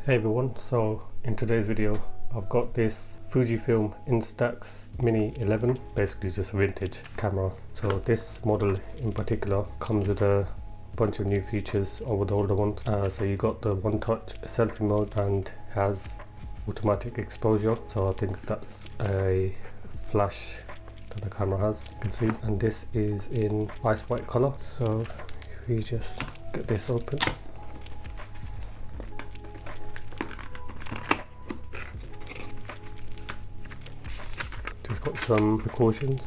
Hey everyone, so in today's video I've got this Fujifilm Instax Mini 11, basically just a vintage camera. So this model in particular comes with a bunch of new features over the older ones. So you got the one-touch selfie mode and has automatic exposure, so I think that's a flash that the camera has, you can see, and this is in ice white color. So if we just get this open, just got some precautions.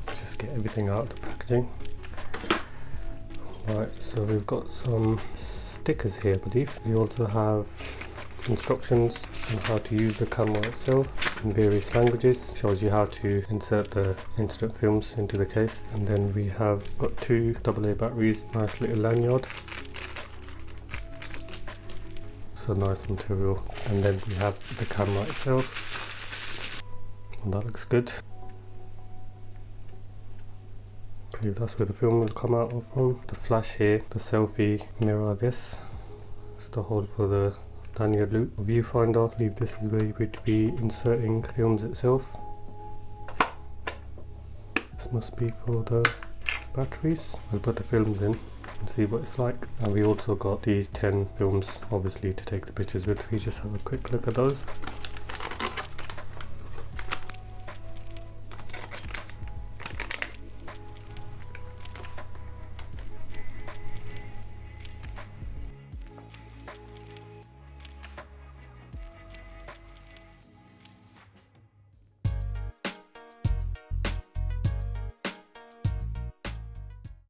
Just get everything out of the packaging. Right, so we've got some stickers here, I believe. We also have instructions on how to use the camera itself in various languages. Shows you how to insert the instant films into the case. And then we have got two AA batteries, nice little lanyard. So nice material. And then we have the camera itself, and that looks good. I believe that's where the film will come out of from. The flash here, the selfie mirror, I guess. It's the hole for the lanyard loop. Viewfinder, I believe this is where you would be inserting films itself. This must be for the batteries. I'll put the films in and see what it's like. And we also got these 10 films, obviously, to take the pictures with. We just have a quick look at those.